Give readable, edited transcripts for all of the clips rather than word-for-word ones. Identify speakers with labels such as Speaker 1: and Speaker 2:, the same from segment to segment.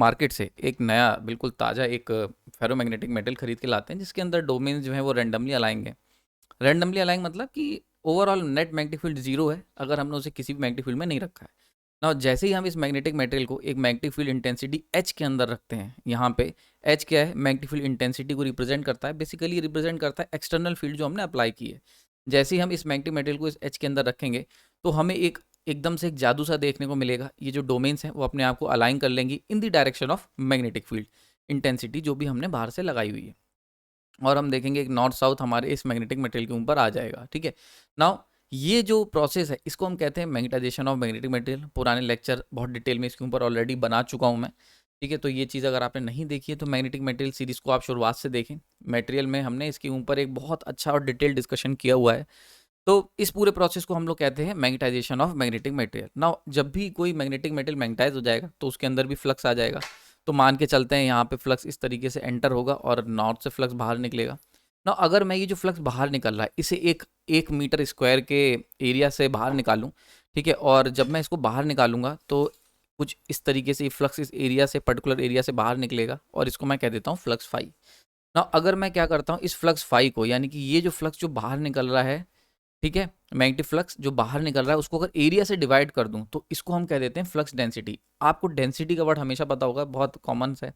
Speaker 1: Market से एक नया बिल्कुल ताज़ा एक फेरोमैग्नेटिक मेटल खरीद के लाते हैं जिसके अंदर डोमेन जो है वो रैंडमली अलाइंग मतलब कि overall net magnetic field zero है अगर हमने उसे किसी भी मैग्नेटिक फील्ड में नहीं रखा है ना। जैसे ही हम इस मैग्नेटिक मटेरियल को एक मैग्नेटिक फील्ड इंटेंसिटी एच के अंदर रखते हैं, यहाँ पे एच क्या है, मैग्नेटिक फील्ड इंटेंसिटी को रिप्रेजेंट करता है, बेसिकली रिप्रेजेंट करता है एक्सटर्नल फील्ड जो हमने अप्लाई की है। जैसे ही हम इस मैग्नेटिक मटेरियल को इस एच के अंदर रखेंगे तो हमें एकदम से एक जादू सा देखने को मिलेगा। ये जो डोमेन्स हैं वो अपने आप को अलाइन कर लेंगी in the direction of magnetic field intensity जो भी हमने बाहर से लगाई हुई है, और हम देखेंगे एक नॉर्थ साउथ हमारे इस मैग्नेटिक मटेरियल के ऊपर आ जाएगा। ठीक है, नाउ ये जो प्रोसेस है इसको हम कहते हैं मैग्नेटाइजेशन ऑफ मैग्नेटिक मटेरियल। पुराने लेक्चर बहुत डिटेल में इसके ऊपर ऑलरेडी बना चुका हूँ मैं। ठीक है, तो ये चीज़ अगर आपने नहीं देखी है तो मैग्नेटिक मटेरियल सीरीज को आप शुरुआत से देखें। मटेरियल में हमने इसके ऊपर एक बहुत अच्छा और डिटेल डिस्कशन किया हुआ है। तो इस पूरे प्रोसेस को हम लोग कहते हैं magnetisation of magnetic material. Now जब भी कोई मैग्नेटिक मटेरियल मैग्नेटाइज हो जाएगा तो उसके अंदर भी फ्लक्स आ जाएगा। तो मान के चलते हैं यहाँ पे फ्लक्स इस तरीके से एंटर होगा और नॉर्थ से फ्लक्स बाहर निकलेगा। ना अगर मैं ये जो फ्लक्स बाहर निकल रहा है इसे एक मीटर स्क्वायर के एरिया से बाहर निकालूं, ठीक है, और जब मैं इसको बाहर निकालूंगा तो कुछ इस तरीके से ये फ्लक्स इस एरिया से पर्टिकुलर एरिया से बाहर निकलेगा और इसको मैं कह देता हूँ फ्लक्स फाई। ना अगर मैं क्या करता हूँ इस फ्लक्स फाई को, यानी कि ये जो फ्लक्स जो बाहर निकल रहा है, ठीक है, मैग्नेटिक फ्लक्स जो बाहर निकल रहा है उसको अगर एरिया से डिवाइड कर दूं तो इसको हम कह देते हैं फ्लक्स डेंसिटी। आपको डेंसिटी का वर्ड हमेशा पता होगा, बहुत कॉमन सा है।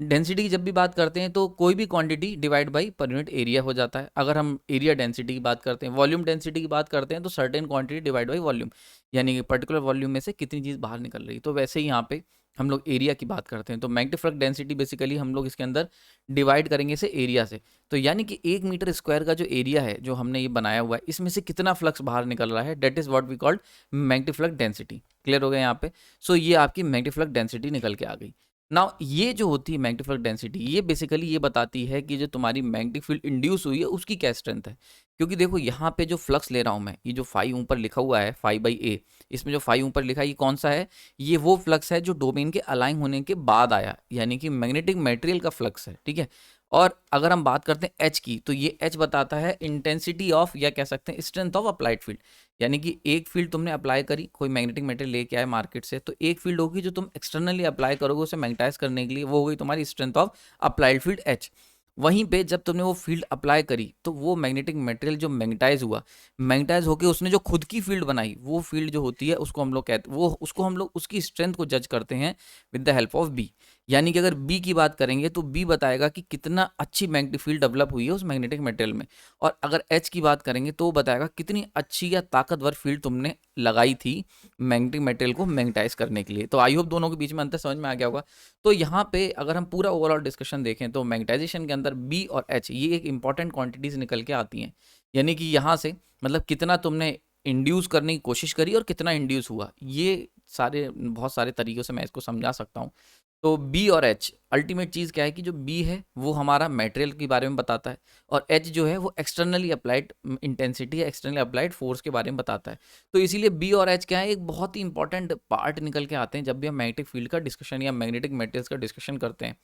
Speaker 1: डेंसिटी की जब भी बात करते हैं तो कोई भी quantity divide by per unit area हो जाता है। अगर हम एरिया डेंसिटी की बात करते हैं, वॉल्यूम डेंसिटी की बात करते हैं तो certain quantity divide by volume, यानी कि पर्टिकुलर वॉल्यूम में से कितनी चीज़ बाहर निकल रही है। तो वैसे ही यहाँ पे हम लोग एरिया की बात करते हैं तो मैग्नेटिक फ्लक्स डेंसिटी बेसिकली हम लोग इसके अंदर डिवाइड करेंगे इसे एरिया से। तो यानी कि 1 मीटर स्क्वायर का जो एरिया है जो हमने ये बनाया हुआ है इसमें से कितना फ्लक्स बाहर निकल रहा है, that is what we called magnetic flux density. Clear हो गया यहाँ पे। सो ये आपकी मैग्नेटिक फ्लक्स डेंसिटी निकल के आ गई। नाउ ये जो होती है मैग्नेटिक फ्लक्स डेंसिटी, ये बेसिकली ये बताती है कि जो तुम्हारी मैग्नेटिक फील्ड इंड्यूस हुई है उसकी क्या स्ट्रेंथ है। क्योंकि देखो यहाँ पे जो फ्लक्स ले रहा हूँ मैं, ये जो फाई ऊपर लिखा हुआ है फाई बाई ए, इसमें जो फाई ऊपर लिखा है ये कौन सा है, ये वो फ्लक्स है जो डोमेन के अलाइन होने के बाद आया, यानी कि मैग्नेटिक मटेरियल का फ्लक्स है। ठीक है, और अगर हम बात करते हैं एच की तो ये एच बताता है इंटेंसिटी ऑफ, या कह सकते हैं स्ट्रेंथ ऑफ अप्लाइड फील्ड। यानी कि एक फील्ड तुमने अप्लाई करी, कोई मैग्नेटिक मटेरियल लेके आए मार्केट से, तो एक फील्ड होगी जो तुम एक्सटर्नली अप्लाई करोगे उसे मैग्नेटाइज करने के लिए, वो हो गई तुम्हारी strength of applied field H. वहीं पे जब तुमने वो फील्ड अप्लाई करी तो वो मैग्नेटिक मटेरियल जो मैग्नेटाइज हुआ, मैग्नेटाइज होकर उसने जो खुद की फील्ड बनाई, वो फील्ड जो होती है उसको हम लोग कहते, वो उसको हम लोग उसकी स्ट्रेंथ को जज करते हैं with the help of B. यानी कि अगर बी की बात करेंगे तो बी बताएगा कि कितना अच्छी मैग्नेटिक फील्ड डेवलप हुई है उस मैग्नेटिक मटेरियल में, और अगर एच की बात करेंगे तो वो बताएगा कितनी अच्छी या ताकतवर फील्ड तुमने लगाई थी मैग्नेटिक मटेरियल को मैग्नेटाइज करने के लिए। तो आई होप दोनों के बीच में अंतर समझ में आ गया होगा। तो यहाँ पे अगर हम पूरा ओवरऑल डिस्कशन देखें तो मैग्नेटाइजेशन के अंदर बी और एच ये एक इंपॉर्टेंट क्वांटिटीज निकल के आती हैं। यानी कि यहाँ से मतलब कितना तुमने इंड्यूस करने की कोशिश करी और कितना इंड्यूस हुआ, ये सारे बहुत सारे तरीक़ों से मैं इसको समझा सकता हूँ। तो बी और एच अल्टीमेट चीज़ क्या है कि जो बी है वो हमारा मटेरियल के बारे में बताता है, और एच जो है वो एक्सटर्नली अप्लाइड इंटेंसिटी या एक्सटर्नली अप्लाइड फोर्स के बारे में बताता है। तो इसीलिए बी और एच क्या है, एक बहुत ही इंपॉर्टेंट पार्ट निकल के आते हैं जब भी हम मैग्नेटिक फील्ड का डिस्कशन या मैग्नेटिक मटेरियल्स का डिस्कशन करते हैं।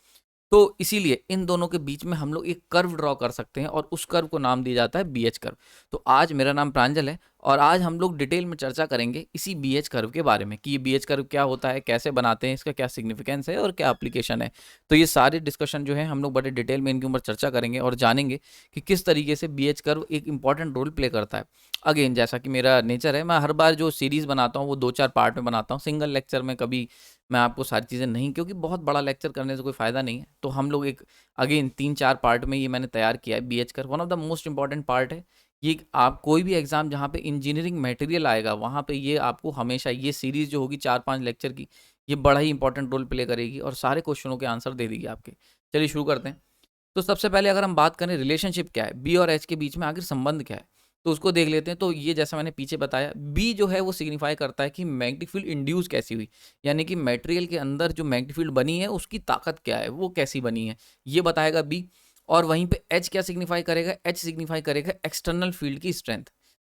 Speaker 1: तो इसीलिए इन दोनों के बीच में हम लोग एक कर्व ड्रॉ कर सकते हैं और उस कर्व को नाम दिया जाता है बी एच कर्व। तो आज मेरा नाम प्रांजल है और आज हम लोग डिटेल में चर्चा करेंगे इसी बी एच कर्व के बारे में कि ये बी एच कर्व क्या होता है, कैसे बनाते हैं, इसका क्या सिग्निफिकेंस है और क्या एप्लीकेशन है। तो ये सारे डिस्कशन जो है हम लोग बड़े डिटेल में इनके ऊपर चर्चा करेंगे और जानेंगे कि किस तरीके से बी एच कर्व एक इंपॉर्टेंट रोल प्ले करता है। अगेन जैसा कि मेरा नेचर है, मैं हर बार जो सीरीज़ बनाता हूँ वो 2-4 पार्ट में बनाता हूँ, सिंगल लेक्चर में कभी मैं आपको सारी चीज़ें नहीं, क्योंकि बहुत बड़ा लेक्चर करने से कोई फ़ायदा नहीं है। तो हम लोग एक अगेन 3-4 पार्ट में ये मैंने तैयार किया है। B H curve one of the most important part है। ये आप कोई भी एग्जाम जहाँ पे इंजीनियरिंग मटेरियल आएगा वहाँ पे ये आपको हमेशा ये सीरीज़ जो होगी 4-5 लेक्चर की, ये बड़ा ही इंपॉर्टेंट रोल प्ले करेगी और सारे क्वेश्चनों के आंसर दे देगी आपके। चलिए शुरू करते हैं। तो सबसे पहले अगर हम बात करें रिलेशनशिप क्या है, बी और एच के बीच में आखिर संबंध क्या है, तो उसको देख लेते हैं। तो ये जैसा मैंने पीछे बताया, बी जो है वो सिग्निफाई करता है कि मैग्नेटिक फील्ड इंड्यूस कैसी हुई, यानी कि मटेरियल के अंदर जो मैग्नेटिक फील्ड बनी है उसकी ताकत क्या है, वो कैसी बनी है, ये बताएगा बी। और वहीं पे एच क्या सिग्निफाई करेगा, एच सिग्निफाई करेगा एक्सटर्नल फील्ड की स्ट्रेंथ,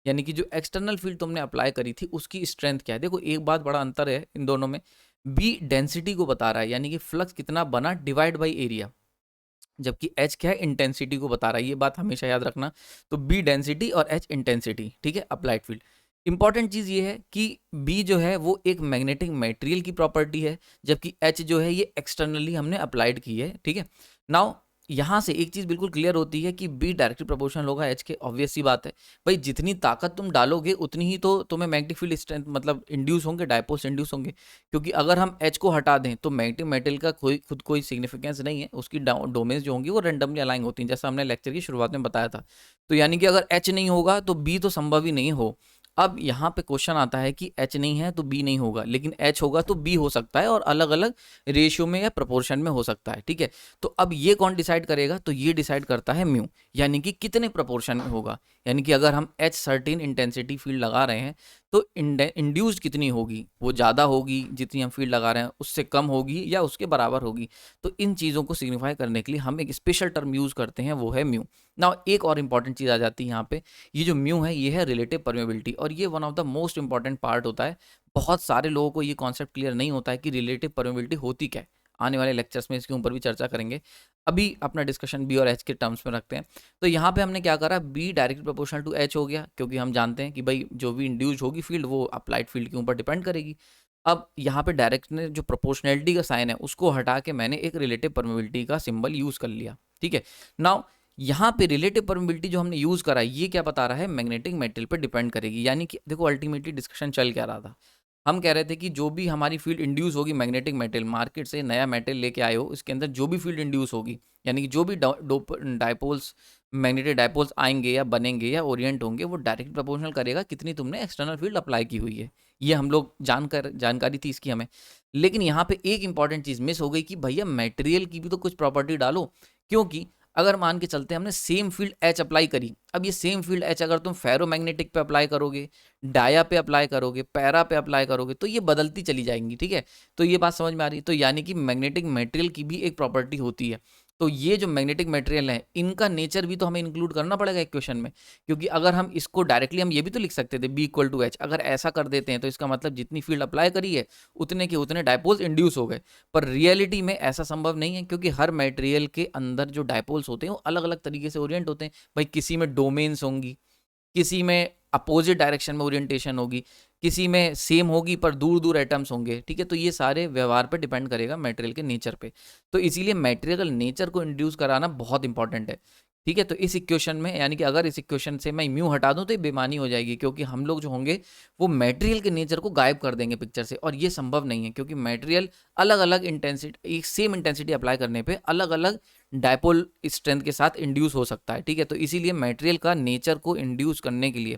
Speaker 1: यानी कि जो एक्सटर्नल फील्ड तुमने अप्लाई करी थी उसकी स्ट्रेंथ क्या है। देखो एक बात बड़ा अंतर है इन दोनों में, बी डेंसिटी को बता रहा है यानी कि फ्लक्स कितना बना डिवाइड बाई एरिया, जबकि एच क्या है इंटेंसिटी को बता रहा है। ये बात हमेशा याद रखना। तो बी डेंसिटी और एच इंटेंसिटी, ठीक है, अप्लाइड फील्ड। इंपॉर्टेंट चीज़ ये है कि बी जो है वो एक मैग्नेटिक मटेरियल की प्रॉपर्टी है, जबकि एच जो है ये एक्सटर्नली हमने अप्लाइड की है, ठीक है। नाउ यहाँ से एक चीज़ बिल्कुल क्लियर होती है कि बी डायरेक्टली प्रोपोर्शनल होगा एच के, ऑब्वियस सी बात है भाई, जितनी ताकत तुम डालोगे उतनी ही तो तुम्हें मैग्नेटिक फील्ड स्ट्रेंथ मतलब इंड्यूस होंगे, डायपोल्स इंड्यूस होंगे, क्योंकि अगर हम एच को हटा दें तो मैग्नेटिक मेटल का कोई सिग्निफिकेंस नहीं है, उसकी डोमेन्स जो होंगी वो रेंडमली अलाइन होती हैं, जैसा हमने लेक्चर की शुरुआत में बताया था। तो यानी कि अगर एच नहीं होगा तो बी तो संभव ही नहीं हो। अब यहाँ पे क्वेश्चन आता है कि एच नहीं है तो बी नहीं होगा, लेकिन एच होगा तो बी हो सकता है, और अलग अलग रेशियो में या प्रोपोर्शन में हो सकता है, ठीक है। तो अब ये कौन डिसाइड करेगा, तो ये डिसाइड करता है म्यू, यानी कि कितने प्रोपोर्शन में होगा। यानी कि अगर हम एच सर्टेन इंटेंसिटी फील्ड लगा रहे हैं तो इंड्यूस्ड कितनी होगी, वो ज़्यादा होगी जितनी हम फील्ड लगा रहे हैं, उससे कम होगी या उसके बराबर होगी। तो इन चीज़ों को सिग्निफाई करने के लिए हम एक स्पेशल टर्म यूज़ करते हैं, वो है म्यू। नाउ एक और इंपॉर्टेंट चीज़ आ जाती है यहाँ पे, ये जो म्यू है ये है रिलेटिव परमेबिलिटी, और ये one of the most important part होता है। बहुत सारे लोगों को ये कॉन्सेप्ट क्लियर नहीं होता है कि रिलेटिव परमेबिलिटी होती क्या है। आने वाले लेक्चर्स में इसके ऊपर भी चर्चा करेंगे। अभी अपना डिस्कशन बी और एच के टर्म्स में रखते हैं। तो यहाँ पे हमने क्या करा, B direct proportional to H हो गया, क्योंकि हम जानते हैं कि भाई जो भी इंड्यूस होगी फील्ड वो अप्लाइड फील्ड के ऊपर डिपेंड करेगी। अब यहाँ पे डायरेक्ट ने जो प्रोपोर्शनैलिटी का साइन है उसको हटा के मैंने एक रिलेटिव परमेबिलिटी का सिंबल यूज कर लिया, ठीक है। नाउ यहाँ पे रिलेटिव परमेबिलिटी जो हमने यूज करा ये क्या बता रहा है, मैग्नेटिक मेटेरियल पर डिपेंड करेगी। यानी कि देखो अल्टीमेटली डिस्कशन चल क्या रहा था, हम कह रहे थे कि जो भी हमारी फील्ड इंड्यूस होगी मैग्नेटिक मेटेरियल, मार्केट से नया मेटेरियल लेके आए हो, इसके अंदर जो भी फील्ड इंड्यूस होगी, यानी कि जो भी डायपोल्स मैग्नेटिक डायपोल्स आएंगे या बनेंगे या ओरिएंट होंगे, वो डायरेक्ट प्रोपोर्शनल करेगा कितनी तुमने एक्सटर्नल फील्ड अप्लाई की हुई है। ये हम लोग जानकारी थी इसकी हमें। लेकिन यहाँ पे एक इंपॉर्टेंट चीज़ मिस हो गई कि भैया मटेरियल की भी तो कुछ प्रॉपर्टी डालो, क्योंकि अगर मान के चलते हमने सेम फील्ड एच अप्लाई करी, अब ये सेम फील्ड एच अगर तुम फेरोमैग्नेटिक पे अप्लाई करोगे, डाया पे अप्लाई करोगे, पैरा पे अप्लाई करोगे, तो ये बदलती चली जाएंगी, ठीक है। तो ये बात समझ में आ रही है। तो यानी कि मैग्नेटिक मटेरियल की भी एक प्रॉपर्टी होती है। तो ये जो मैग्नेटिक मटेरियल है इनका नेचर भी तो हमें इंक्लूड करना पड़ेगा इक्वेशन में, क्योंकि अगर हम इसको डायरेक्टली हम ये भी तो लिख सकते थे बी इक्वल टू एच, अगर ऐसा कर देते हैं तो इसका मतलब जितनी फील्ड अप्लाई करी है उतने के उतने डायपोल्स इंड्यूस हो गए। पर रियलिटी में ऐसा संभव नहीं है, क्योंकि हर मटेरियल के अंदर जो डायपोल्स होते हैं वो अलग अलग तरीके से ओरिएंट होते हैं। भाई किसी में डोमेन्स होंगी, किसी में अपोजिट डायरेक्शन में ओरिएंटेशन होगी, किसी में सेम होगी पर दूर दूर एटम्स होंगे, ठीक है। तो ये सारे व्यवहार पे डिपेंड करेगा मटेरियल के नेचर पे। तो इसीलिए मटेरियल नेचर को इंड्यूस कराना बहुत इंपॉर्टेंट है, ठीक है। तो इस इक्वेशन में यानी कि अगर इस इक्वेशन से मैं म्यू हटा दूं तो ये बेमानी हो जाएगी, क्योंकि हम लोग जो होंगे वो मटेरियल के नेचर को गायब कर देंगे पिक्चर से, और ये संभव नहीं है, क्योंकि मटेरियल अलग अलग इंटेंसिटी, एक सेम इंटेंसिटी अप्लाई करने पे अलग अलग डायपोल स्ट्रेंथ के साथ इंड्यूस हो सकता है, ठीक है। तो इसीलिए मटेरियल का नेचर को इंड्यूस करने के लिए,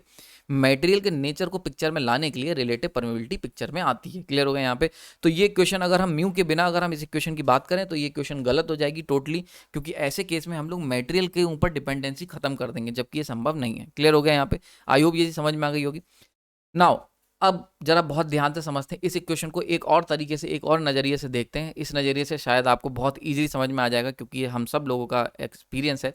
Speaker 1: मटेरियल के नेचर को पिक्चर में लाने के लिए रिलेटिव परमेबिलिटी पिक्चर में आती है। क्लियर हो गया यहाँ पे। तो ये क्वेश्चन अगर हम म्यू के बिना अगर हम इस इक्वेशन की बात करें तो ये क्वेश्चन गलत हो जाएगी टोटली, क्योंकि ऐसे केस में हम लोग मटेरियल के ऊपर डिपेंडेंसी खत्म कर देंगे, जबकि ये संभव नहीं है। क्लियर हो गया यहाँ पे। आई होप ये समझ में आ गई होगी। नाउ अब जरा बहुत ध्यान से समझते हैं इस इक्वेशन को, एक और तरीके से, एक और नज़रिए से देखते हैं। इस नज़रिए से शायद आपको बहुत इजीली समझ में आ जाएगा, क्योंकि ये हम सब लोगों का एक्सपीरियंस है।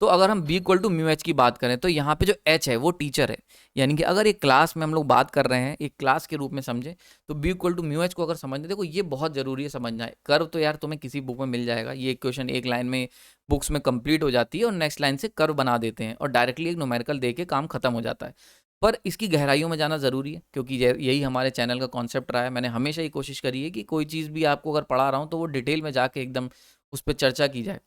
Speaker 1: तो अगर हम B equal to mu H की बात करें तो यहाँ पे जो एच है वो टीचर है, यानी कि अगर एक क्लास में हम लोग बात कर रहे हैं, एक क्लास के रूप में समझें, तो B equal to mu H को अगर समझने, देखो ये बहुत ज़रूरी है समझना है। कर्व तो यार तुम्हें किसी बुक में मिल जाएगा, ये इक्वेशन एक लाइन में बुक्स में कंप्लीट हो जाती है, और नेक्स्ट लाइन से कर्व बना देते हैं और डायरेक्टली एक न्यूमेरिकल दे के काम खत्म हो जाता है। पर इसकी गहराइयों में जाना ज़रूरी है, क्योंकि यही हमारे चैनल का कॉन्सेप्ट रहा है। मैंने हमेशा ही कोशिश करी है कि कोई चीज़ भी आपको अगर पढ़ा रहा हूँ तो वो डिटेल में जाके एकदम उस पर चर्चा की जाए,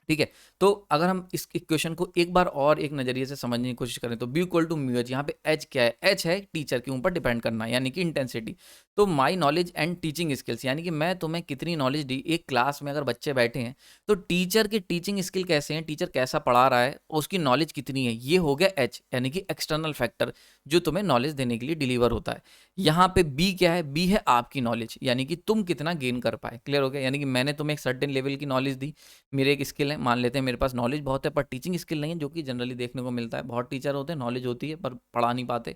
Speaker 1: ठीक है। तो अगर हम इस इक्वेशन को एक बार और एक नज़रिए से समझने की कोशिश करें तो B equal to mu H, यहाँ पे एच क्या है, एच है टीचर के ऊपर डिपेंड करना, यानी कि इंटेंसिटी। तो my knowledge and teaching skills, यानी कि मैं तुम्हें कितनी नॉलेज दी। एक क्लास में अगर बच्चे बैठे हैं तो टीचर के टीचिंग स्किल कैसे हैं, टीचर कैसा पढ़ा रहा है, उसकी नॉलेज कितनी है, ये हो गया एच, यानी कि एक्सटर्नल फैक्टर जो तुम्हें नॉलेज देने के लिए डिलीवर होता है। यहाँ पे बी क्या है, बी है आपकी नॉलेज, यानी कि तुम कितना गेन कर पाए। क्लियर हो गया। यानी कि मैंने तुम्हें एक सर्टेन लेवल की नॉलेज दी, मेरे एक स्किल है, मान लेते हैं मेरे पास नॉलेज बहुत है पर टीचिंग स्किल नहीं है, जो कि जनरली देखने को मिलता है। बहुत टीचर होते हैं, नॉलेज होती है पर पढ़ा नहीं पाते।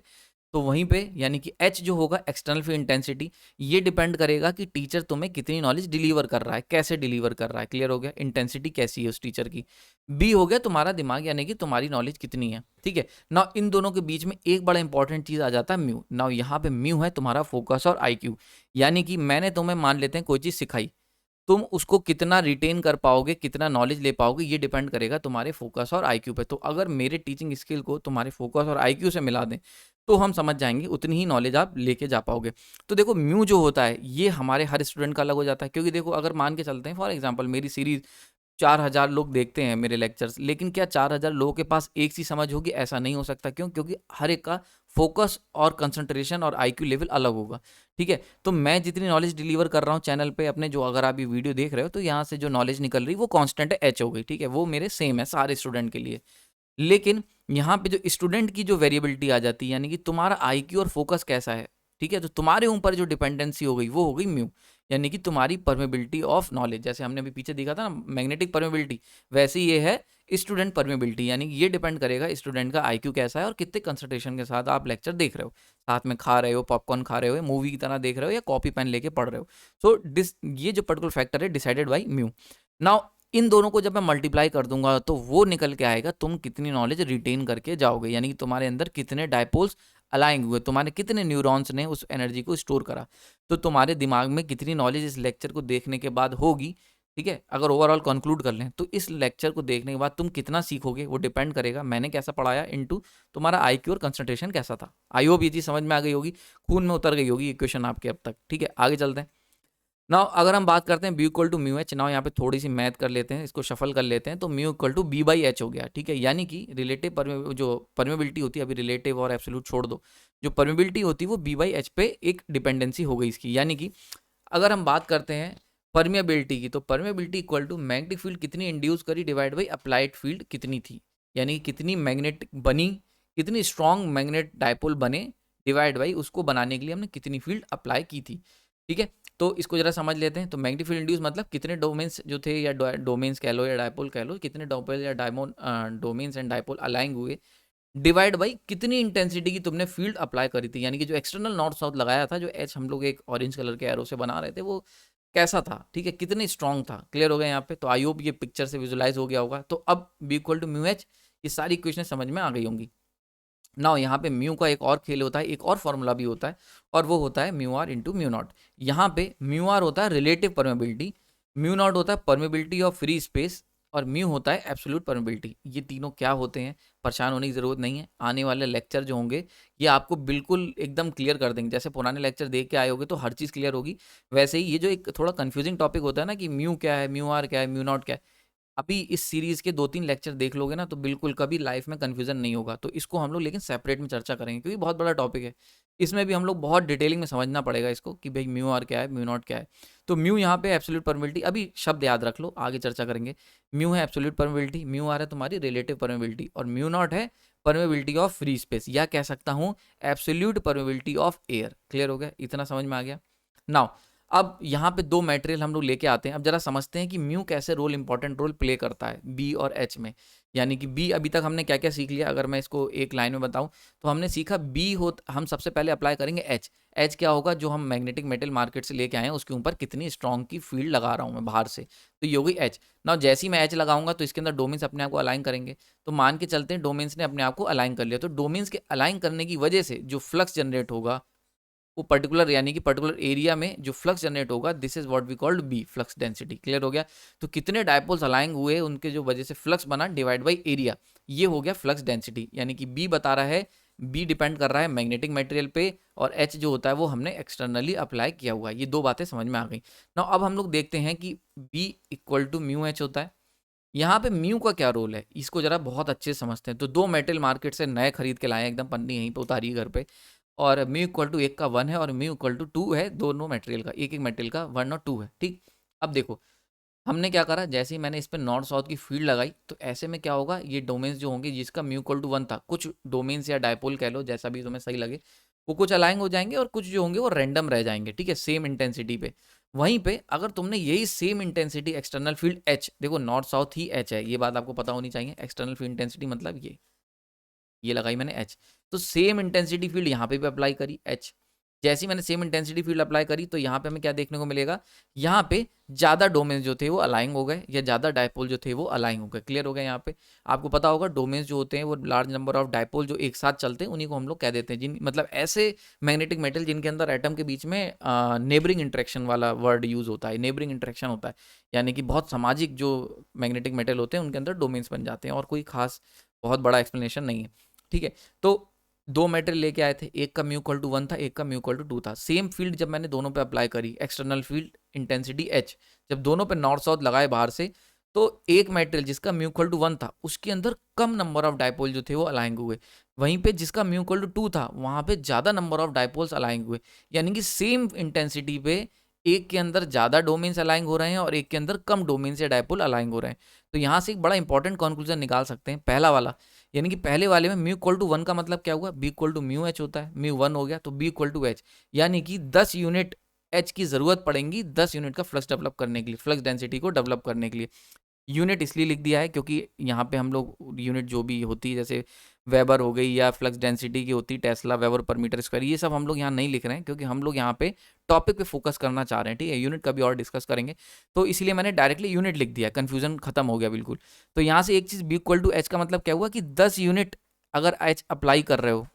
Speaker 1: तो वहीं पे यानी कि एच जो होगा एक्सटर्नल फील्ड इंटेंसिटी, ये डिपेंड करेगा कि टीचर तुम्हें कितनी नॉलेज डिलीवर कर रहा है, कैसे डिलीवर कर रहा है। क्लियर हो गया। इंटेंसिटी कैसी है उस टीचर की। बी हो गया तुम्हारा दिमाग, यानी कि तुम्हारी नॉलेज कितनी है, ठीक है। नाउ इन दोनों के बीच में एक बड़ा इंपॉर्टेंट चीज आ जाता है म्यू। नाउ यहाँ पे म्यू है तुम्हारा फोकस और आईक्यू, यानी कि मैंने तुम्हें मान लेते हैं कोई चीज सिखाई, तुम उसको कितना रिटेन कर पाओगे, कितना नॉलेज ले पाओगे, ये डिपेंड करेगा तुम्हारे फोकस और आईक्यू पे। तो अगर मेरे टीचिंग स्किल को तुम्हारे फोकस और आईक्यू से मिला दें तो हम समझ जाएंगे, उतनी ही नॉलेज आप लेके जा पाओगे। तो देखो म्यू जो होता है ये हमारे हर स्टूडेंट का अलग हो जाता है, क्योंकि देखो अगर मान के चलते हैं फॉर एग्जांपल मेरी सीरीज 4000 लोग देखते हैं मेरे लेक्चर्स, लेकिन क्या 4000 लोगों के पास एक सी समझ होगी? ऐसा नहीं हो सकता। क्यों? क्योंकि हर एक का फोकस और कंसंट्रेशन और आईक्यू लेवल अलग होगा। ठीक है, तो मैं जितनी नॉलेज डिलीवर कर रहा हूँ चैनल पे अपने, जो अगर आप ये वीडियो देख रहे हो तो यहाँ से जो नॉलेज निकल रही है वो कांस्टेंट है, एच हो गई। ठीक है, वो मेरे सेम है सारे स्टूडेंट के लिए। लेकिन यहाँ पे जो स्टूडेंट की जो वेरिएबिलिटी आ जाती है, यानी कि तुम्हारा आईक्यू और फोकस कैसा है, ठीक है, तो तुम्हारे ऊपर जो डिपेंडेंसी हो गई वो हो गई म्यू, यानी कि तुम्हारी परमेबिलिटी ऑफ नॉलेज। जैसे हमने अभी पीछे देखा था ना मैग्नेटिक परमेबिलिटी, वैसे ये है स्टूडेंट परमेबिलिटी, यानी कि ये डिपेंड करेगा स्टूडेंट का आईक्यू कैसा है और कितने कंसंट्रेशन के साथ आप लेक्चर देख रहे हो, साथ में खा रहे हो, पॉपकॉर्न खा रहे हो, या मूवी की तरह देख रहे हो, या कॉपी पेन लेके पढ़ रहे हो। सो ये जो पर्टिकुलर फैक्टर है decided by mu. Now in दोनों को जब मैं मल्टीप्लाई कर दूंगा तो वो निकल के आएगा तुम कितनी नॉलेज रिटेन करके जाओगे, यानी कि तुम्हारे अंदर कितने डायपोल्स अलाइंग हुए, तुम्हारे कितने न्यूरॉन्स ने उस एनर्जी को स्टोर करा, तो तुम्हारे दिमाग में कितनी नॉलेज इस लेक्चर को देखने के बाद होगी। ठीक है, अगर ओवरऑल कंक्लूड कर लें तो इस लेक्चर को देखने के बाद तुम कितना सीखोगे वो डिपेंड करेगा मैंने कैसा पढ़ाया इनटू तुम्हारा आईक्यू और कंसंट्रेशन कैसा था। आई होप ये चीज समझ में आ गई होगी, खून में उतर गई होगी इक्वेशन आपके अब तक। ठीक है, आगे चलते हैं। नाउ अगर हम बात करते हैं B equal to mu H, now यहाँ पे थोड़ी सी मैथ कर लेते हैं, इसको शफल कर लेते हैं, तो mu equal to B by H हो गया। ठीक है, यानी कि रिलेटिव जो परमेबिलिटी होती है, अभी रिलेटिव और एब्सोल्यूट छोड़ दो, जो परमेबिलिटी होती है वो बी बाई एच पे एक डिपेंडेंसी हो गई इसकी। यानी कि अगर हम बात करते हैं परमेबिलिटी की, तो permeability equal to magnetic field कितनी इंड्यूस करी डिवाइड बाई अप्लाइड फील्ड कितनी थी, यानी कितनी मैग्नेटिक बनी, कितनी स्ट्रॉन्ग मैग्नेट डायपोल बने, डिवाइड बाई उसको बनाने के लिए हमने कितनी फील्ड अप्लाई की थी। ठीक है, तो इसको जरा समझ लेते हैं। तो मैग्नेटिक फील्ड इंड्यूस मतलब कितने डोमेन्स जो थे, या डोमेन्स कह लो या डायपोल कह लो, कितने डोमेन या डायमोन डोमेन्स एंड डायपोल अलाइंग हुए, डिवाइड बाई कितनी इंटेंसिटी की तुमने फील्ड अप्लाई करी थी, यानी कि जो एक्सटर्नल नॉर्थ साउथ लगाया था, जो एच हम लोग एक ऑरेंज कलर के एरो से बना रहे थे, वो कैसा था। ठीक है, कितने स्ट्रॉन्ग था। क्लियर हो गया यहाँ पे? तो आई होप ये पिक्चर से विजुलाइज हो गया होगा। तो अब B equal to mu H, ये सारी इक्वेशन समझ में आ गई होंगी। नाउ यहाँ पे म्यू का एक और खेल होता है, एक और फॉर्मूला भी होता है, और वो होता है mu R into mu nought. यहाँ पे म्यू आर होता है रिलेटिव परमेबिलिटी, म्यू नॉट होता है परमेबिलिटी ऑफ फ्री स्पेस, और म्यू होता है एब्सोल्यूट परमेबिलिटी। ये तीनों क्या होते हैं, परेशान होने की ज़रूरत नहीं है, आने वाले लेक्चर जो होंगे ये आपको बिल्कुल एकदम क्लियर कर देंगे। जैसे पुराने लेक्चर देख के आए होगे तो हर चीज़ क्लियर होगी, वैसे ही ये जो एक थोड़ा कन्फ्यूजिंग टॉपिक होता है ना कि म्यू क्या है, म्यू आर क्या है, म्यू नॉट क्या है, अभी इस सीरीज के 2-3 लेक्चर देख लोगे ना तो बिल्कुल कभी लाइफ में कन्फ्यूजन नहीं होगा। तो इसको हम लोग लेकिन सेपरेट में चर्चा करेंगे, क्योंकि बहुत बड़ा टॉपिक है, इसमें भी हम लोग बहुत डिटेलिंग में समझना पड़ेगा इसको कि भाई म्यू आर क्या है, म्यू नॉट क्या है। तो म्यू यहाँ पे एब्सोल्यूट परमेबिलिटी, अभी शब्द याद रख लो, आगे चर्चा करेंगे। म्यू है एब्सोल्यूट परमेबिलिटी, म्यू आर है तुम्हारी रिलेटिव परमेबिलिटी, और म्यू नॉट है परमेबिलिटी ऑफ फ्री स्पेस, या कह सकता हूँ absolute permeability of air. Clear हो गया? इतना समझ में आ गया। नाउ अब यहाँ पे दो मटेरियल हम लोग लेके आते हैं, अब जरा समझते हैं कि म्यू कैसे इंपॉर्टेंट रोल प्ले करता है बी और एच में। यानी कि बी अभी तक हमने क्या क्या सीख लिया, अगर मैं इसको एक लाइन में बताऊं तो हमने सीखा बी हो, हम सबसे पहले अप्लाई करेंगे एच। एच क्या होगा, जो हम मैग्नेटिक मेटल मार्केट से लेके आए हैं उसके ऊपर कितनी स्ट्रॉन्ग की फील्ड लगा रहा हूँ मैं बाहर से, तो ये होगी एच। ना जैसे ही मैं एच लगाऊंगा तो इसके अंदर डोमेन्स अपने आप को अलाइन करेंगे, तो मान के चलते हैं डोमेन्स ने अपने आप को अलाइन कर लिया, तो डोमेन्स के अलाइन करने की वजह से जो फ्लक्स जनरेट होगा वो पर्टिकुलर, यानी कि पर्टिकुलर एरिया में जो फ्लक्स जनरेट होगा, this is what we called B, flux density. Clear हो गया? तो कितने डायपोल्स अलाइंग हुए उनके जो वजह से फ्लक्स बना डिवाइड बाई एरिया, ये हो गया फ्लक्स डेंसिटी। यानी कि बी बता रहा है, बी डिपेंड कर रहा है मैग्नेटिक मटेरियल पे, और एच जो होता है वो हमने एक्सटर्नली अप्लाई किया हुआ है। ये दो बातें समझ में आ गई ना। अब हम लोग देखते हैं कि B equal to mu H होता है, यहाँ पे म्यू का क्या रोल है, इसको जरा बहुत अच्छे से समझते हैं। तो दो मेटल मार्केट से नए खरीद के लाए हैं, एकदम पन्नी यहीं पे उतारी घर पे, और म्यू इक्वल टू 1 का 1 है और म्यू इक्वल टू 2 है, दोनों मटेरियल का, एक एक मटेरियल का 1 और 2 है। ठीक, अब देखो हमने क्या करा, जैसे ही मैंने इस पर नॉर्थ साउथ की फील्ड लगाई तो ऐसे में क्या होगा, ये डोमेन्स जो होंगे जिसका म्यू इक्वल टू 1 था, कुछ डोमेन्स या डायपोल कह लो जैसा भी तुम्हें सही लगे, वो कुछ अलाइंग हो जाएंगे और कुछ जो होंगे वो रैंडम रह जाएंगे। ठीक है, सेम इंटेंसिटी पे। वहीं पे अगर तुमने यही same intensity external field H, देखो नॉर्थ साउथ ही एच है, ये बात आपको पता होनी चाहिए, एक्सटर्नल फील्ड इंटेंसिटी मतलब ये लगाई मैंने एच, तो सेम इंटेंसिटी फील्ड यहाँ पे भी अप्लाई करी एच। जैसे ही मैंने सेम इंटेंसिटी फील्ड अप्लाई करी तो यहाँ पे हमें क्या देखने को मिलेगा, यहाँ पे ज़्यादा डोमेन्स जो थे वो अलाइंग हो गए, या ज़्यादा डायपोल जो थे वो अलाइंग हो गए। क्लियर हो गया? यहाँ पे आपको पता होगा डोमेन्स जो होते हैं वो लार्ज नंबर ऑफ डायपोल जो एक साथ चलते हैं उन्हीं को हम लोग कह देते हैं, जिन मतलब ऐसे मैग्नेटिक मेटल जिनके अंदर एटम के बीच में नेबरिंग इंट्रैक्शन वाला वर्ड यूज़ होता है, नेबरिंग इंट्रैक्शन होता है, यानी कि बहुत सामाजिक जो मैग्नेटिक मेटल होते हैं उनके अंदर डोमेन्स बन जाते हैं, और कोई खास बहुत बड़ा एक्सप्लेनेशन नहीं है। ठीक है, तो दो मटेरियल लेके आए थे, एक का म्यू इक्वल टू 1 था, एक का म्यू इक्वल टू 2 था। सेम फील्ड जब मैंने दोनों पे अप्लाई करी, एक्सटर्नल फील्ड इंटेंसिटी H, जब दोनों पे नॉर्थ साउथ लगाए बाहर से, तो एक मटेरियल जिसका म्यू इक्वल टू 1 था उसके अंदर कम नंबर ऑफ डायपोल जो थे वो अलाइंग हुए, वहीं पे जिसका म्यू इक्वल टू 2 था वहां पे ज्यादा नंबर ऑफ डायपोल्स अलाइंग हुए। यानी कि सेम इंटेंसिटी पे एक के अंदर ज्यादा डोमेन्स अलाइंग हो रहे हैं और एक के अंदर कम डोमेन्स या डायपोल अलाइंग हो रहे हैं। तो यहाँ से एक बड़ा इंपॉर्टेंट कंक्लूजन निकाल सकते हैं, पहला वाला, यानी कि पहले वाले में म्यू इक्वल टू 1 का मतलब क्या हुआ, B equal to mu H होता है, म्यू 1 हो गया तो बी इक्वल टू एच, यानी कि 10 यूनिट एच की जरूरत पड़ेगी 10 यूनिट का फ्लक्स डेवलप करने के लिए, फ्लक्स डेंसिटी को डेवलप करने के लिए। यूनिट इसलिए लिख दिया है क्योंकि यहाँ पे हम लोग यूनिट जो भी होती है, जैसे वेबर हो गई या फ्लक्स डेंसिटी की होती है tesla weber per metre square, ये सब हम लोग यहाँ नहीं लिख रहे हैं क्योंकि हम लोग यहाँ पे टॉपिक पे फोकस करना चाह रहे हैं, ठीक है। यूनिट कभी और डिस्कस करेंगे, तो इसलिए मैंने डायरेक्टली यूनिट लिख दिया, कंफ्यूजन खत्म हो गया बिल्कुल। तो यहाँ से एक चीज, बी इक्वल टू एच का मतलब क्या हुआ कि 10 यूनिट अगर एच अप्लाई कर रहे हो,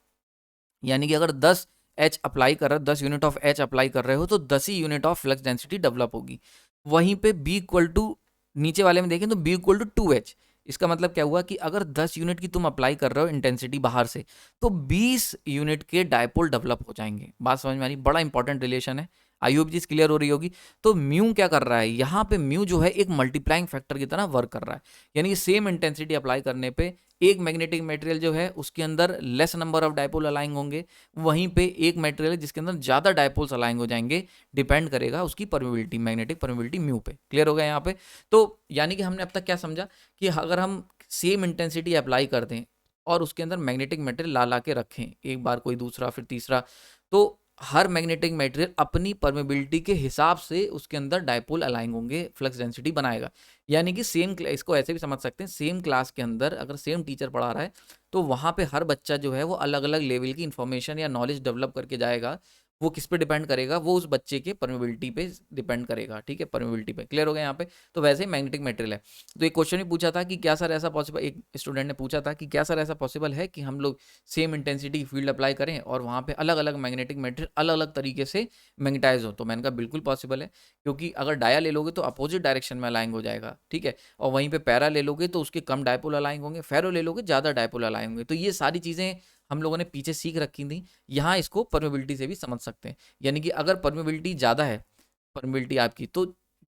Speaker 1: यानी कि अगर 10 एच अप्लाई कर रहे हो, 10 यूनिट ऑफ एच अप्लाई कर रहे हो तो 10 ही unit of flux density develop होगी। वहीं पे बी इक्वल टू, नीचे वाले में देखें तो बी इक्वल टू 2h, इसका मतलब क्या हुआ कि अगर 10 यूनिट की तुम अप्लाई कर रहे हो इंटेंसिटी बाहर से, तो 20 यूनिट के डायपोल डेवलप हो जाएंगे। बात समझ में आ रही, बड़ा इंपॉर्टेंट रिलेशन है, आई होप चीज क्लियर हो रही होगी। तो म्यू क्या कर रहा है यहाँ पे, म्यू जो है एक मल्टीप्लाइंग फैक्टर की तरह वर्क कर रहा है, यानी कि सेम इंटेंसिटी अप्लाई करने पे एक मैग्नेटिक मटेरियल जो है उसके अंदर लेस नंबर ऑफ डायपोल अलाइंग होंगे, वहीं पे एक मटेरियल जिसके अंदर ज्यादा डायपोल्स अलाइंग हो जाएंगे, डिपेंड करेगा उसकी परमिबिलिटी, मैग्नेटिक परमिबिलिटी म्यू पे। क्लियर हो गया यहाँ पे। तो यानी कि हमने अब तक क्या समझा कि अगर हम सेम इंटेंसिटी अप्लाई कर दें और उसके अंदर मैग्नेटिक मटेरियल ला के रखें, एक बार कोई दूसरा फिर तीसरा, तो हर मैग्नेटिक मटेरियल अपनी परमेबिलिटी के हिसाब से उसके अंदर डायपोल अलाइंग होंगे, फ्लक्स डेंसिटी बनाएगा। यानी कि सेम, इसको ऐसे भी समझ सकते हैं, सेम क्लास के अंदर अगर सेम टीचर पढ़ा रहा है तो वहाँ पे हर बच्चा जो है वो अलग अलग लेवल की इन्फॉर्मेशन या नॉलेज डेवलप करके जाएगा। वो किस पे डिपेंड करेगा, वो उस बच्चे के परमेबिलिटी पे डिपेंड करेगा, ठीक है, परमेबिलिटी पे। क्लियर हो गया यहाँ पे। तो वैसे ही मैग्नेटिक मटेरियल है। तो एक क्वेश्चन भी पूछा था कि क्या सर ऐसा पॉसिबल, एक स्टूडेंट ने पूछा था कि क्या सर ऐसा पॉसिबल है कि हम लोग सेम इंटेंसिटी फील्ड अप्लाई करें और वहाँ पे अलग अलग मैग्नेटिक मटेरियल अलग अलग तरीके से मैग्नेटाइज हो। तो मैंने कहा बिल्कुल पॉसिबल है, क्योंकि अगर डाया ले लोगे तो अपोजिट डायरेक्शन में अलाइंग हो जाएगा, ठीक है, और वहीं पे पैरा ले लोगे तो उसके कम डायपोल अलाइंग होंगे, फेरो ले लोगे ज़्यादा डायपोल अलाइंग होंगे। तो ये सारी चीज़ें हम लोगों ने पीछे सीख रखी थी, यहाँ इसको परमेबिलिटी से भी समझ सकते हैं। यानी कि अगर परमेबिलिटी ज़्यादा है, परमेबिलिटी आपकी, तो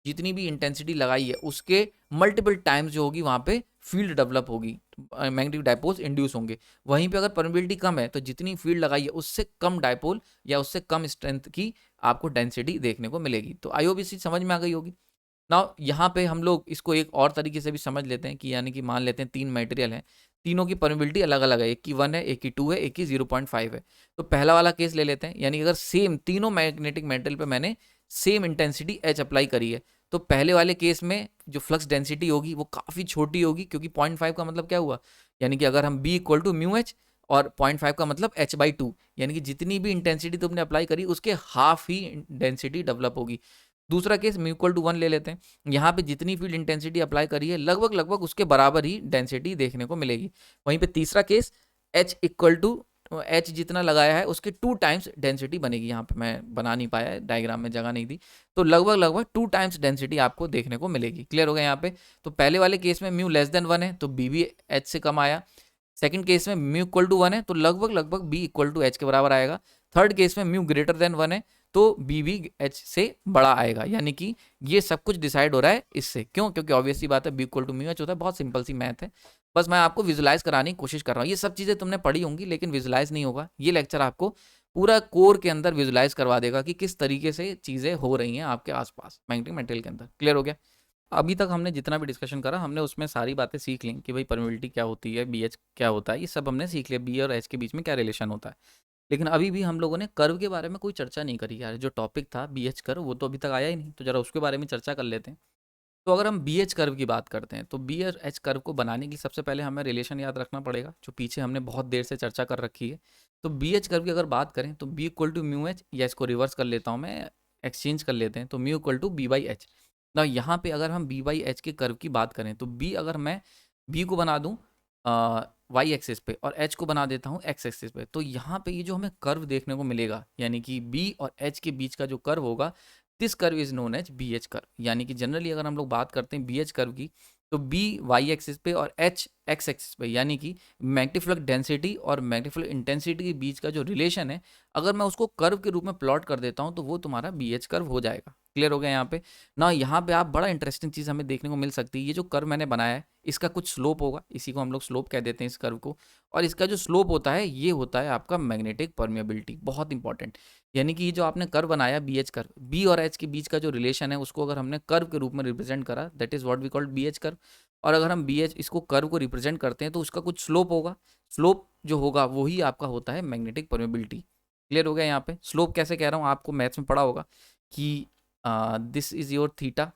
Speaker 1: जितनी भी इंटेंसिटी लगाई है उसके मल्टीपल टाइम्स जो होगी वहाँ पे फील्ड डेवलप होगी, मैग्नेटिक डायपोल्स इंड्यूस होंगे। वहीं पे अगर परमेबिलिटी कम है तो जितनी फील्ड लगाई है उससे कम डायपोल या उससे कम स्ट्रेंथ की आपको डेंसिटी देखने को मिलेगी। तो आई होप इस चीज समझ में आ गई होगी। नाउ यहाँ पे हम लोग इसको एक और तरीके से भी समझ लेते हैं कि यानी कि मान लेते हैं 3 मटेरियल हैं, तीनों की परमिबिलिटी अलग अलग है, एक की 1 है, एक की 2 है, एक की 0.5 है। तो पहला वाला केस ले लेते हैं, यानी कि अगर सेम तीनों मैग्नेटिक मटेरियल पे मैंने सेम इंटेंसिटी एच अप्लाई करी है, तो पहले वाले केस में जो फ्लक्स डेंसिटी होगी वो काफ़ी छोटी होगी, क्योंकि 0.5 का मतलब क्या हुआ, यानी कि अगर हम B equal to mu H और 0.5 का मतलब h/2, यानी कि जितनी भी इंटेंसिटी तुमने अप्लाई करी उसके हाफ ही डेंसिटी डेवलप होगी। दूसरा केस म्यू इक्वल टू 1 ले लेते हैं, यहाँ पे जितनी फील्ड इंटेंसिटी अप्लाई करी है लगभग लगभग उसके बराबर ही डेंसिटी देखने को मिलेगी। वहीं पे तीसरा case h equal to H जितना लगाया है उसके 2 टाइम्स डेंसिटी बनेगी। यहाँ पे मैं बना नहीं पाया, डायग्राम में जगह नहीं थी, तो लगभग लगभग 2 टाइम्स डेंसिटी आपको देखने को मिलेगी। क्लियर हो गया यहाँ पे। तो पहले वाले केस में म्यू लेस देन 1 है तो बी भी एच से कम आया। सेकंड केस में म्यू इक्वल टू 1 है तो लगभग लगभग बी इक्वल टू एच के बराबर आएगा। थर्ड केस में म्यू ग्रेटर देन 1 है तो बी भी एच से बड़ा आएगा। यानी कि ये सब कुछ डिसाइड हो रहा है इससे, क्यों, क्योंकि ऑब्वियस सी बात है B equal to mu H होता है, बहुत सिंपल सी मैथ है। बस मैं आपको विजुलाइज कराने की कोशिश कर रहा हूँ। ये सब चीज़ें तुमने पढ़ी होंगी लेकिन विजुलाइज नहीं होगा, ये लेक्चर आपको पूरा कोर के अंदर विजुलाइज करवा देगा कि किस तरीके से चीज़ें हो रही हैं आपके आसपास मैग्नेटिक मटेरियल के अंदर। क्लियर हो गया। अभी तक हमने जितना भी डिस्कशन करा हमने उसमें सारी बातें सीख ली कि भाई परमिबिलिटी क्या होती है, बी एच क्या होता है, ये सब हमने सीख लिया, बी और एच के बीच में क्या रिलेशन होता है। लेकिन अभी भी हम लोगों ने कर्व के बारे में कोई चर्चा नहीं करी यार। जो टॉपिक था बी एच कर्व वो तो अभी तक आया ही नहीं, तो जरा उसके बारे में चर्चा कर लेते हैं। तो अगर हम बी एच कर्व की बात करते हैं तो बी और एच कर्व को बनाने के लिए सबसे पहले हमें रिलेशन याद रखना पड़ेगा, जो पीछे हमने बहुत देर से चर्चा कर रखी है। तो बी एच कर्व की अगर बात करें तो B equal to mu H, या इसको रिवर्स कर लेता हूँ मैं, एक्सचेंज कर लेते हैं, तो mu equal to B by H. ना यहाँ पे अगर हम बी बाई एच के कर्व की बात करें तो बी, अगर मैं बी को बना दूँ वाई एक्सिस पे और एच को बना देता हूँ एक्स एक्सिस पे, तो यहाँ पे ये जो हमें कर्व देखने को मिलेगा, यानी कि बी और एच के बीच का जो कर्व होगा this curve is known as B H curve. यानी कि जनरली अगर हम लोग बात करते हैं बी एच कर्व की, तो बी वाई एक्सिस पे और एच एक्स एक्सिस पे, यानी कि मैग्नेटिक डेंसिटी और मैग्नेटिक इंटेंसिटी के बीच का जो रिलेशन है, अगर मैं उसको कर्व के रूप में प्लॉट कर देता हूँ तो वो तुम्हारा बी एच कर्व हो जाएगा। क्लियर हो गया यहाँ पे ना। यहाँ पे आप बड़ा इंटरेस्टिंग चीज़ हमें देखने को मिल सकती है। ये जो कर्व मैंने बनाया है इसका कुछ स्लोप होगा, इसी को हम लोग स्लोप कह देते हैं इस कर्व को। और इसका जो स्लोप होता है ये होता है आपका मैग्नेटिक परमिएबिलिटी, बहुत इंपॉर्टेंट। यानी कि ये जो आपने कर्व बनाया बी एच कर्व, बी और एच के बीच का जो रिलेशन है उसको अगर हमने कर्व के रूप में रिप्रेजेंट करा, that is what we called B H curve. और अगर हम बी एच इसको कर्व को रिप्रेजेंट करते हैं तो उसका कुछ स्लोप होगा, स्लोप जो होगा वही आपका होता है मैग्नेटिक परमिएबिलिटी। क्लियर हो गया यहाँ पे। स्लोप कैसे कह रहा हूँ, आपको मैथ्स में पढ़ा होगा कि दिस इज योर थीटा,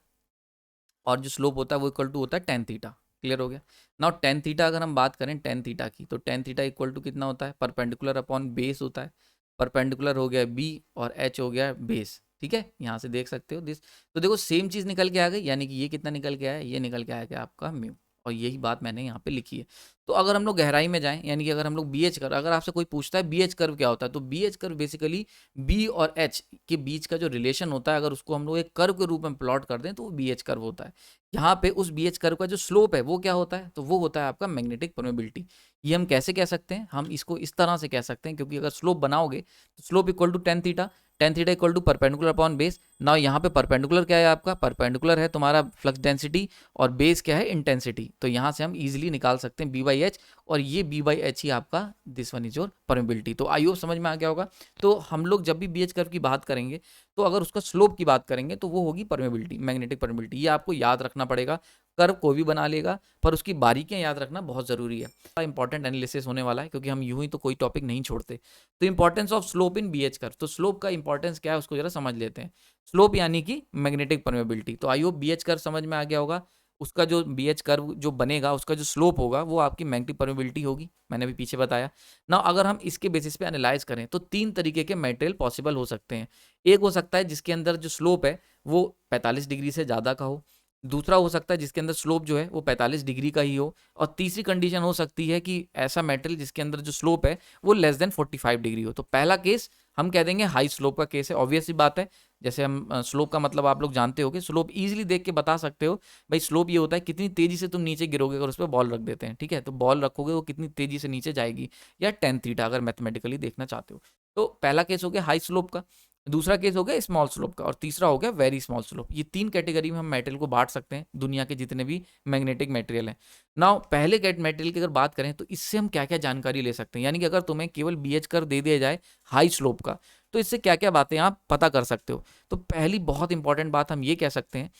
Speaker 1: और जो स्लोप होता है वो इक्वल टू होता है टेन थीटा। क्लियर हो गया। नाउ टेन थीटा अगर हम बात करें टेन थीटा की, तो टेन थीटा इक्वल टू कितना होता है, परपेंडिकुलर अपॉन बेस होता है। परपेंडिकुलर हो गया बी और एच हो गया बेस। ठीक है, यहाँ से देख सकते हो दिस। तो देखो सेम चीज़ निकल के आ गई, यानी कि ये कितना निकल के आया, ये निकल के आया क्या आपका म्यू। और यही बात मैंने यहाँ पे लिखी है। तो अगर हम लोग गहराई में जाएं, यानी कि अगर हम लोग बी एच कर्व, अगर आपसे कोई पूछता है बी एच कर्व क्या होता है, तो B H curve basically B और एच के बीच का जो रिलेशन होता है, अगर उसको हम लोग एक कर्व के रूप में प्लॉट कर दें तो वो बी एच कर्व होता है। यहाँ पे उस बी एच कर्व का जो स्लोप है वो क्या होता है, तो वो होता है आपका मैग्नेटिक परमेबिलिटी। ये हम कैसे कह सकते हैं, हम इसको इस तरह से कह सकते हैं, क्योंकि अगर स्लोप बनाओगे तो slope equal to tan theta, tan theta equal to perpendicular upon base. Now यहाँ पे परपेंडिकुलर क्या है आपका, परपेंडिकुलर है तुम्हारा फ्लक्स डेंसिटी, और बेस क्या है इंटेंसिटी। तो यहाँ से हम इजीली निकाल सकते हैं बी बाई एच, और ये बी बाई एच ही आपका this one is your permeability. तो आई होप समझ में आ गया होगा। तो हम लोग जब भी बी एच कर्व की बात करेंगे, तो अगर उसका स्लोप की बात करेंगे तो वो होगी परमेबिलिटी, मैग्नेटिक परमेबिलिटी। ये आपको याद रखना पड़ेगा। कर्व कोई भी बना लेगा, पर उसकी बारीकियां याद रखना बहुत जरूरी है। इंपॉर्टेंट एनालिसिस होने वाला है, क्योंकि हम यूं ही तो कोई टॉपिक नहीं छोड़ते। तो importance of slope in BH curve, तो स्लोप का इंपॉर्टेंस क्या है उसको जरा समझ लेते हैं। स्लोप यानी कि मैग्नेटिक परमेबिलिटी। तो आई होप बीएच कर्व समझ में आ गया होगा। उसका जो बीएच कर्व जो बनेगा, उसका जो स्लोप होगा वो आपकी मैग्नेटिक परमेबिलिटी होगी, मैंने अभी पीछे बताया ना। अगर हम इसके बेसिस पे एनालाइज करें तो तीन तरीके के मटेरियल पॉसिबल हो सकते हैं। एक हो सकता है जिसके अंदर जो स्लोप है वो 45 डिग्री से ज़्यादा का हो। दूसरा हो सकता है जिसके अंदर स्लोप जो है वो 45 डिग्री का ही हो। और तीसरी कंडीशन हो सकती है कि ऐसा मेटेरियल जिसके अंदर जो स्लोप है वो लेस देन 45 डिग्री हो। तो पहला केस हम कह देंगे हाई स्लोप का केस है, ऑब्वियस सी बात है। जैसे हम स्लोप का मतलब आप लोग जानते हो कि स्लोप इजीली देख के बता सकते हो भाई। स्लोप ये होता है कितनी तेजी से तुम नीचे गिरोगे अगर उस पर बॉल रख देते हैं। ठीक है, तो बॉल रखोगे वो कितनी तेजी से नीचे जाएगी, या टेन थीटा अगर मैथमेटिकली देखना चाहते हो। तो पहला केस हो गया हाई स्लोप का, दूसरा केस हो गया स्मॉल स्लोप का, और तीसरा हो गया वेरी स्मॉल स्लोप। ये तीन कैटेगरी में हम मेटेरियल को बांट सकते हैं, दुनिया के जितने भी मैग्नेटिक मेटेरियल हैं। नाउ पहले मेटेरियल की अगर बात करें तो इससे हम क्या क्या जानकारी ले सकते हैं, यानी कि अगर तुम्हें केवल बीएच कर दे दिया जाए हाई स्लोप का, तो इससे क्या क्या बातें आप पता कर सकते हो। तो पहली बहुत इंपॉर्टेंट बात हम ये कह सकते हैं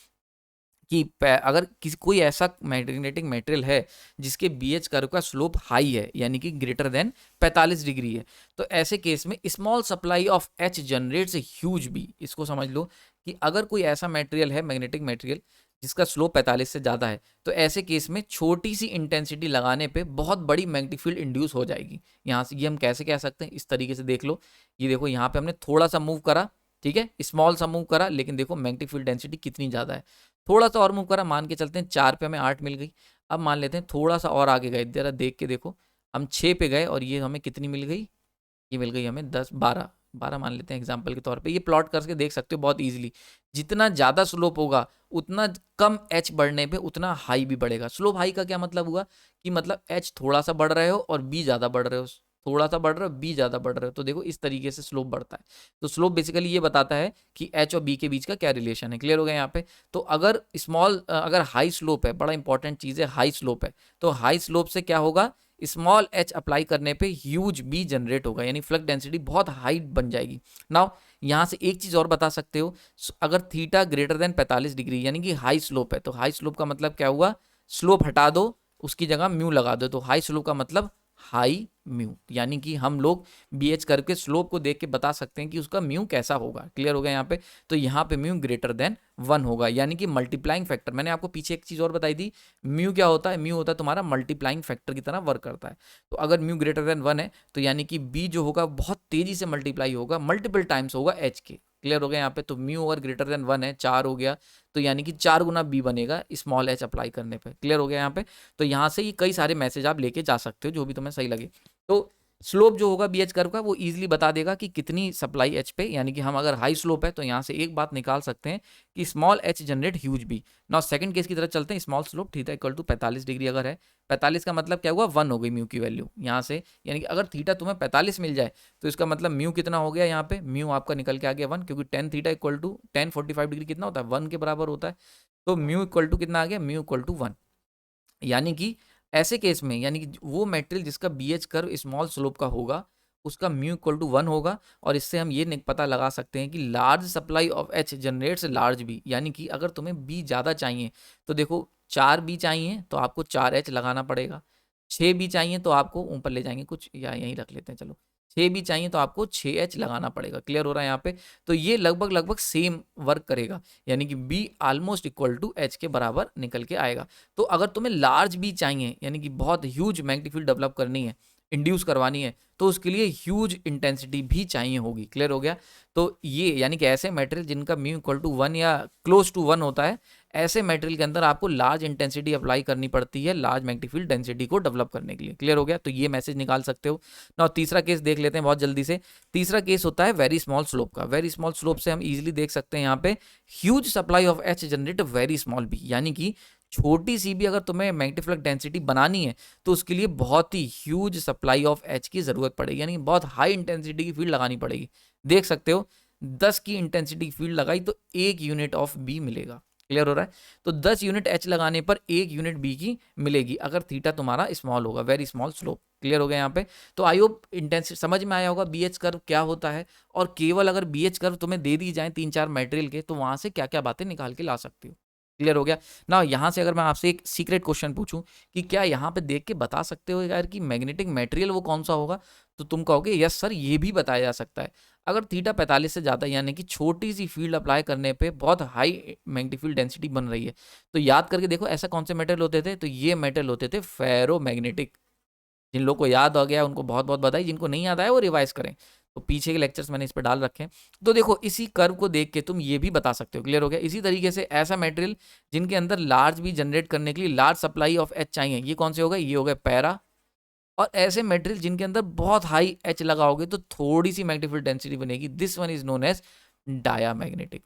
Speaker 1: कि अगर किसी कोई ऐसा मैग्नेटिक मटेरियल है जिसके बीएच कर्व का स्लोप हाई है, यानी कि ग्रेटर देन 45 डिग्री है, तो ऐसे केस में small supply of H generates a huge B. इसको समझ लो कि अगर कोई ऐसा मटेरियल है मैग्नेटिक मटेरियल जिसका स्लोप 45 से ज़्यादा है, तो ऐसे केस में छोटी सी इंटेंसिटी लगाने पे बहुत बड़ी मैग्नेटिक फील्ड इंड्यूस हो जाएगी। यहाँ से ये हम कैसे कह सकते हैं, इस तरीके से देख लो। ये देखो यहाँ पे हमने थोड़ा सा मूव करा, ठीक है, स्मॉल सा मूव करा, लेकिन देखो मैग्नेटिक फील्ड डेंसिटी कितनी ज़्यादा है। थोड़ा सा और मूव करा, मान के चलते हैं 4 पे हमें 8 मिल गई। अब मान लेते हैं थोड़ा सा और आगे गए, जरा देख के देखो, हम 6 पे गए और ये हमें कितनी मिल गई, ये मिल गई हमें 10 12 12 मान लेते हैं एग्जाम्पल के तौर पे। ये प्लॉट करके देख सकते हो बहुत इजीली। जितना ज़्यादा स्लोप होगा उतना कम एच बढ़ने पे उतना हाई भी बढ़ेगा। स्लोप हाई का क्या मतलब हुआ कि मतलब एच थोड़ा सा बढ़ रहे हो और बी ज़्यादा बढ़ रहे हो, थोड़ा सा बढ़ रहे हो बी ज़्यादा बढ़ रहे हो, तो देखो इस तरीके से स्लोप बढ़ता है। तो स्लोप बेसिकली ये बताता है कि एच और बी के बीच का क्या रिलेशन है। क्लियर हो गया यहाँ पे। तो अगर अगर हाई स्लोप है, बड़ा इंपॉर्टेंट चीज़ है हाई स्लोप है, तो हाई स्लोप से क्या होगा, स्मॉल एच अप्लाई करने पे ह्यूज बी जनरेट होगा, यानी फ्लक्स डेंसिटी बहुत हाई बन जाएगी। नाउ यहाँ से एक चीज़ और बता सकते हो, अगर थीटा ग्रेटर देन 45 डिग्री यानी कि हाई स्लोप है, तो हाई स्लोप का मतलब क्या हुआ, स्लोप हटा दो उसकी जगह म्यू लगा दो, तो हाई स्लोप का मतलब हाई म्यू। यानी कि हम लोग बीएच करके स्लोप को देख के बता सकते हैं कि उसका म्यू कैसा होगा। क्लियर हो गया यहाँ पे। तो यहाँ पे म्यू ग्रेटर देन 1 होगा, यानी कि मल्टीप्लाइंग फैक्टर। मैंने आपको पीछे एक चीज़ और बताई थी, म्यू क्या होता है, म्यू होता है तुम्हारा मल्टीप्लाइंग फैक्टर की तरह वर्क करता है। तो अगर म्यू ग्रेटर देन 1 है तो यानी कि बी जो होगा बहुत तेजी से मल्टीप्लाई होगा, मल्टीपल टाइम्स होगा एच के। क्लियर हो गया यहाँ पे। तो म्यू अगर ग्रेटर देन 1 है, 4 हो गया, तो यानी कि 4 गुना बी बनेगा स्मॉल एच अप्लाई करने पे। क्लियर हो गया यहाँ पे। तो यहाँ से ये कई सारे मैसेज आप लेके जा सकते हो जो भी तुम्हें सही लगे। तो स्लोप जो होगा BH कर्व का वो इजीली बता देगा कि कितनी सप्लाई H पे, यानी कि हम अगर हाई स्लोप है तो यहाँ से एक बात निकाल सकते हैं कि small h generate huge B. Now second case की तरफ चलते हैं। Small slope theta equal to 45 degree अगर है, 45 का मतलब क्या हुआ, 1 हो गई म्यू की वैल्यू यहाँ से, यानी कि अगर थीटा तुम्हें 45 मिल जाए तो इसका मतलब म्यू कितना हो गया, यहाँ पे म्यू आपका निकल के आ गया 1, क्योंकि tan theta equal to tan 45 degree कितना होता है, 1 के बराबर होता है। तो म्यू इक्वल टू कितना आ गया, म्यू इक्वल टू 1। यानी कि ऐसे केस में, यानी कि वो मेटेरियल जिसका BH कर्व स्मॉल स्लोप का होगा उसका म्यू इक्वल टू 1 होगा। और इससे हम ये पता लगा सकते हैं कि large supply of H generates large B, यानी कि अगर तुम्हें B ज़्यादा चाहिए तो देखो 4B चाहिए तो आपको 4H लगाना पड़ेगा, 6B चाहिए तो आपको ऊपर ले जाएंगे कुछ, या यहीं रख लेते हैं चलो, 6B चाहिए तो आपको 6H लगाना पड़ेगा। क्लियर हो रहा है यहाँ पे? तो ये लगभग लगभग सेम वर्क करेगा, यानी कि B almost equal to H के बराबर निकल के आएगा। तो अगर तुम्हें लार्ज B चाहिए, यानी कि बहुत ह्यूज मैग्नेटिक फील्ड डेवलप करनी है, इंड्यूस करवानी है, तो उसके लिए ह्यूज इंटेंसिटी भी चाहिए होगी। क्लियर हो गया? तो ये यानी कि ऐसे मटेरियल जिनका म्यू इक्वल टू 1 या क्लोज टू 1 होता है, ऐसे मटेरियल के अंदर आपको लार्ज इंटेंसिटी अप्लाई करनी पड़ती है लार्ज मैग्नेटिक फील्ड डेंसिटी को डेवलप करने के लिए। क्लियर हो गया? तो ये मैसेज निकाल सकते हो ना। तीसरा केस देख लेते हैं बहुत जल्दी से। तीसरा केस होता है वेरी स्मॉल स्लोप का। वेरी स्मॉल स्लोप से हम इजीली देख सकते हैं यहाँ पे huge supply of H generate very small B, यानी कि छोटी सी भी अगर तुम्हें मैग्नेटिक फ्लक्स डेंसिटी बनानी है तो उसके लिए बहुत ही ह्यूज सप्लाई ऑफ H की जरूरत पड़ेगी, यानी बहुत हाई इंटेंसिटी की फील्ड लगानी पड़ेगी। देख सकते हो 10 की इंटेंसिटी फील्ड लगाई तो 1 यूनिट ऑफ बी मिलेगा। क्लियर हो रहा है? तो 10 यूनिट H लगाने पर 1 यूनिट बी की मिलेगी अगर थीटा तुम्हारा स्मॉल होगा, वेरी स्मॉल स्लोप। क्लियर हो गया यहाँ पे? तो आई होप इंटेंसिटी समझ में आया होगा BH कर्व क्या होता है, और केवल अगर BH कर्व तुम्हें दे दी जाए 3-4 मटेरियल के तो वहां से क्या क्या बातें निकाल के ला सकते हो। क्लियर हो गया ना? यहाँ से अगर मैं आपसे एक सीक्रेट क्वेश्चन पूछूं कि क्या यहाँ पे देख के बता सकते हो यार कि मैग्नेटिक मटेरियल वो कौन सा होगा, तो तुम कहोगे यस सर ये भी बताया जा सकता है। अगर थीटा 45 से ज़्यादा, यानी कि छोटी सी फील्ड अप्लाई करने पे बहुत हाई मैग्नेटिक फील्ड डेंसिटी बन रही है, तो याद करके देखो ऐसा कौन से मेटल होते थे, तो ये मेटल होते थे फेरोमैग्नेटिक। जिन लोगों को याद आ गया उनको बहुत बहुत बधाई, जिनको नहीं याद आया वो रिवाइज करें। तो पीछे के लेक्चर्स मैंने इस पर डाल रखे हैं। तो देखो इसी कर्व को देख के तुम ये भी बता सकते हो। क्लियर हो गया? इसी तरीके से ऐसा मटेरियल जिनके अंदर लार्ज भी जनरेट करने के लिए लार्ज सप्लाई ऑफ H चाहिए, ये कौन से हो गए, ये हो गए पैरा। और ऐसे मटेरियल जिनके अंदर बहुत हाई H लगाओगे तो थोड़ी सी मैग्नेटिक फील्ड डेंसिटी बनेगी, this one is known as diamagnetic.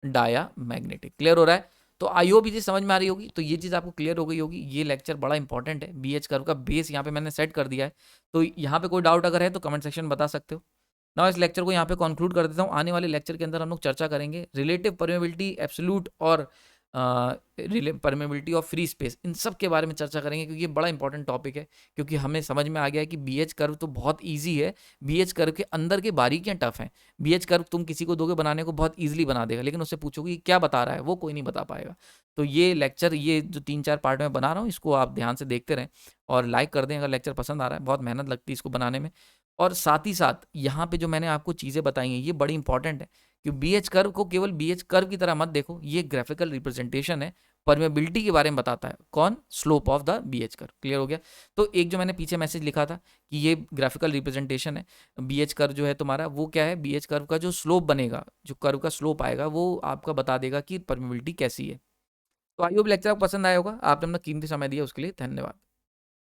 Speaker 1: Diamagnetic. Clear हो रहा है? तो आई होप ये चीज समझ में आ रही होगी। तो ये चीज आपको क्लियर हो गई होगी। ये लेक्चर बड़ा इंपॉर्टेंट है, BH कर्व का बेस यहाँ पे मैंने सेट कर दिया है। तो यहाँ पे कोई डाउट अगर है तो कमेंट सेक्शन में बता सकते हो ना। इस लेक्चर को यहाँ पे कंक्लूड कर देता हूँ। आने वाले लेक्चर के अंदर हम लोग चर्चा करेंगे रिलेटिव परमेबिलिटी, एब्सोल्यूट और परमेबिलिटी ऑफ फ्री स्पेस, इन सब के बारे में चर्चा करेंगे, क्योंकि ये बड़ा इंपॉर्टेंट टॉपिक है। क्योंकि हमें समझ में आ गया है कि BH कर्व तो बहुत ईजी है, BH कर्व के अंदर के बारीकियां टफ हैं। BH कर्व तुम किसी को दोगे बनाने को बहुत ईजिली बना देगा, लेकिन उससे पूछोगे कि क्या बता रहा है, वो कोई नहीं बता पाएगा। तो ये लेक्चर, ये जो 3-4 पार्ट में बना रहा हूँ, इसको आप ध्यान से देखते रहें और लाइक कर दें अगर लेक्चर पसंद आ रहा है। बहुत मेहनत लगती है इसको बनाने में। और साथ ही साथ यहाँ पे जो मैंने आपको चीज़ें बताई हैं ये बड़ी इंपॉर्टेंट है कि BH कर्व को केवल BH कर्व की तरह मत देखो, ये ग्राफिकल रिप्रेजेंटेशन है, परमेबिलिटी के बारे में बताता है। कौन? Slope of the BH curve. Clear हो गया? तो एक जो मैंने पीछे मैसेज लिखा था कि ये ग्राफिकल रिप्रेजेंटेशन है, BH कर्व जो है तुम्हारा वो क्या है, BH कर्व का जो स्लोप बनेगा, जो कर्व का स्लोप आएगा वो आपका बता देगा कि परमेबिलिटी कैसी है। तो आई होप लेक्चर आपको पसंद आया होगा। आपने अपना कीमती समय दिया उसके लिए धन्यवाद।